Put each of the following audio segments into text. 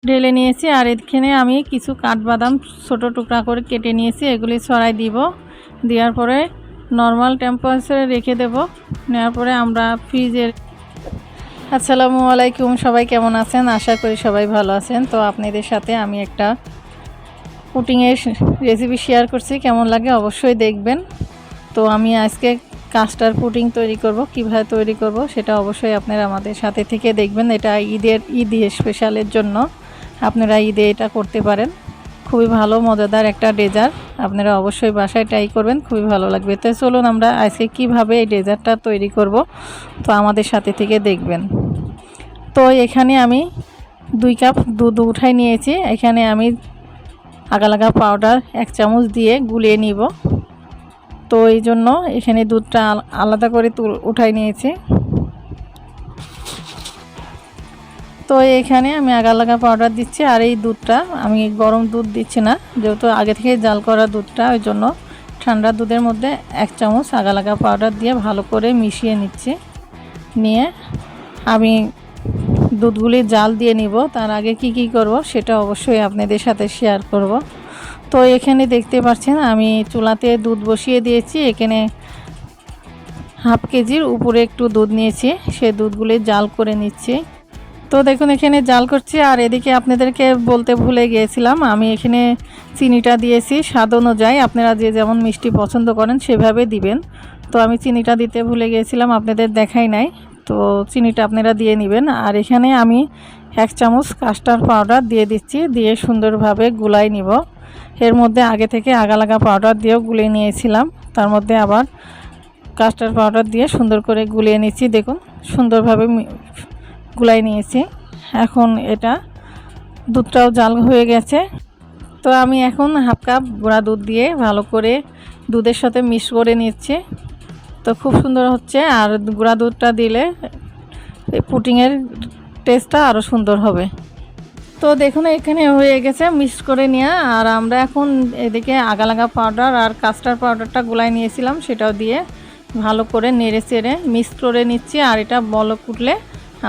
ঢেলে নিয়েছি। আর এখানে আমি কিছু কাঠবাদাম ছোট টুকরা করে কেটে নিয়েছি, এগুলি ছড়াই দিব। দেওয়ার পরে নর্মাল টেম্পারেচারে রেখে দেব। নেওয়ার পরে আমরা ফ্রিজের আসসালামু আলাইকুম, সবাই কেমন আছেন? আশা করি সবাই ভালো আছেন। তো আপনাদের সাথে আমি একটা পুডিংয়ের রেসিপি শেয়ার করছি, কেমন লাগে অবশ্যই দেখবেন। তো আমি আজকে কাস্টার্ড পুডিং তৈরি করব, কিভাবে তৈরি করব সেটা অবশ্যই আপনারা আমাদের সাথে থেকে দেখবেন। এটা ঈদ স্পেশালের জন্য আপনারা ঈদে এটা করতে পারেন। খুবই ভালো মজাদার একটা ডেজার্ট, আপনারা অবশ্যই বাসায় ট্রাই করবেন, খুবই ভালো লাগবে। তো চলুন আমরা আজকে কিভাবে এই ডেজার্টটা তৈরি করব, তো আমাদের সাথে থেকে দেখবেন। তো এখানে আমি 2 কাপ দুধ উঠাই নিয়েছি। এখানে আমি আগালাগা পাউডার 1 চামচ দিয়ে গুলিয়ে নিব। তো এই জন্য এখানে দুধটা আলাদা করে উঠাই নিয়েছি। তো এখানে আমি আগালাগা পাউডার দিচ্ছি, আর এই দুধটা আমি গরম দুধ দিচ্ছি না, যেহেতু আগে থেকে জাল করা দুধটা, ওই জন্য ঠান্ডা দুধের মধ্যে 1 চামচ আগালাগা পাউডার দিয়ে ভালো করে মিশিয়ে নিচ্ছি। নিয়ে আমি দুধগুলি জাল দিয়ে নিব। তার আগে কি করব সেটা অবশ্যই আপনাদের সাথে শেয়ার করব। তো এখানে দেখতে পাচ্ছেন আমি চুলাতে দুধ বসিয়ে দিয়েছি। এখানে হাফ কেজির উপরে একটু দুধ নিয়েছি, সে দুধগুলি জাল করে নিচ্ছি। তো দেখুন এখানে জাল করছি। আর এদিকে আপনাদেরকে বলতে ভুলে গিয়েছিলাম, আমি এখানে চিনিটা দিয়েছি স্বাদ অনুযায়ী, আপনারা যে যেমন মিষ্টি পছন্দ করেন সেভাবে দিবেন। তো আমি চিনিটা দিতে ভুলে গিয়েছিলাম, আপনাদের দেখাই নাই। তো চিনিটা আপনারা দিয়ে নেবেন। আর এখানে আমি 1 চামচ কাস্টার্ড পাউডার দিয়ে দিচ্ছি, দিয়ে সুন্দরভাবে গুলাই নিব। এর মধ্যে আগে থেকে আগালাগা পাউডার দিয়েও গুলিয়ে নিয়েছিলাম, তার মধ্যে আবার কাস্টার্ড পাউডার দিয়ে সুন্দর করে গুলিয়ে নিচ্ছি। দেখুন সুন্দরভাবে গুলাই নিয়েছি। এখন এটা দুধটাও জাল হয়ে গেছে। তো আমি এখন হাফ কাপ গুঁড়া দুধ দিয়ে ভালো করে দুধের সাথে মিক্স করে নিচ্ছি। তো খুব সুন্দর হচ্ছে, আর গুঁড়া দুধটা দিলে পুডিংয়ের টেস্টটা আরও সুন্দর হবে। তো দেখুন এখানে হয়ে গেছে মিক্স করে নেওয়া। আর আমরা এখন এদিকে আগালাগা পাউডার আর কাস্টার্ড পাউডারটা গুলাই নিয়েছিলাম, সেটাও দিয়ে ভালো করে নেড়ে চেড়ে মিক্স করে নিচ্ছি। আর এটা বলক উঠলে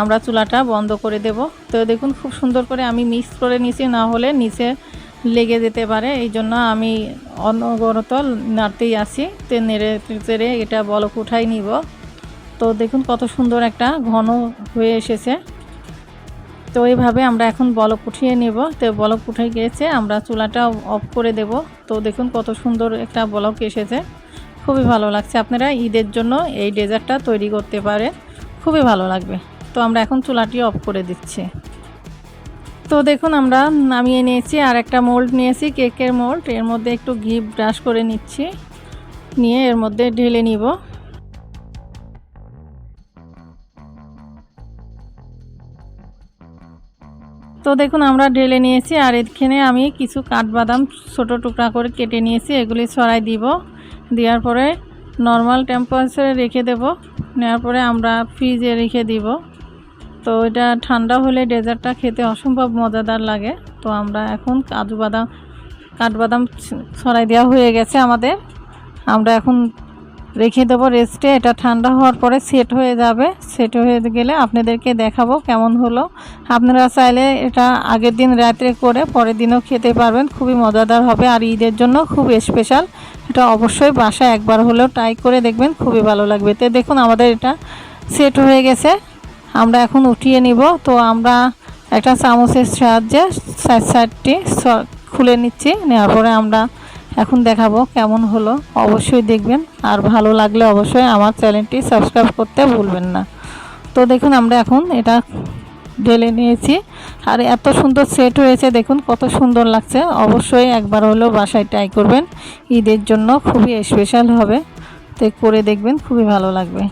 আমরা চুলাটা বন্ধ করে দেব। তো দেখুন খুব সুন্দর করে আমি মিক্স করে নিচ্ছি, না হলে নিচে লেগে যেতে পারে, এই জন্য আমি অনবরত নাড়তেই আসি। তো নেড়ে চেড়ে এটা বলক উঠাই নিব। তো দেখুন কত সুন্দর একটা ঘন হয়ে এসেছে। তো এইভাবে আমরা এখন বলক উঠিয়ে নেব। তো বলক উঠে গিয়েছে, আমরা চুলাটা অফ করে দেব। তো দেখুন কত সুন্দর একটা বলক এসেছে, খুবই ভালো লাগছে। আপনারা ঈদের জন্য এই ডেজার্টটা তৈরি করতে পারেন, খুবই ভালো লাগবে। তো আমরা এখন চুলাটি অফ করে দিচ্ছি। তো দেখুন আমরা নামিয়ে নিয়েছি। আর একটা মোল্ড নিয়েছি, কেকের মোল্ড, এর মধ্যে একটু ঘি ব্রাশ করে নিচ্ছি, নিয়ে এর মধ্যে ঢেলে নিব। তো দেখুন আমরা ঢেলে নিয়েছি। আর এখানে আমি কিছু কাঠবাদাম ছোট টুকরা করে কেটে নিয়েছি, এগুলি ছড়াই দিব। দেওয়ার পরে নর্মাল টেম্পারেচারে রেখে দেব। নেওয়ার পরে আমরা ফ্রিজে রেখে দিব। তো এটা ঠান্ডা হলে ডেজার্টটা খেতে অসম্ভব মজাদার লাগে। তো আমরা এখন কাঠবাদাম ছড়াই দেওয়া হয়ে গেছে আমাদের, আমরা এখন রেখে দেবো রেস্টে। এটা ঠান্ডা হওয়ার পরে সেট হয়ে যাবে। সেট হয়ে গেলে আপনাদেরকে দেখাবো কেমন হলো। আপনারা চাইলে এটা আগের দিন রাত্রে করে পরের দিনও খেতে পারবেন, খুবই মজাদার হবে। আর ঈদের জন্য খুব স্পেশাল, এটা অবশ্যই বাসায় একবার হলেও ট্রাই করে দেখবেন, খুবই ভালো লাগবে। তো দেখুন আমাদের এটা সেট হয়ে গেছে, আমরা এখন উঠিয়ে নিব। তো আমরা একটা চামচের সাহায্যে সাইডটি খুলে নিচ্ছি। নেওয়ার পরে আমরা এখন দেখাবো কেমন হলো, অবশ্যই দেখবেন। আর ভালো লাগলে অবশ্যই আমার চ্যানেলটি সাবস্ক্রাইব করতে ভুলবেন না। তো দেখুন আমরা এখন এটা ঢেলে নিয়েছি, আর এত সুন্দর সেট হয়েছে, দেখুন কত সুন্দর লাগছে। অবশ্যই একবার হলেও বাসায় ট্রাই করবেন, ঈদের জন্য খুবই স্পেশাল হবে। তো করে দেখবেন, খুবই ভালো লাগবে।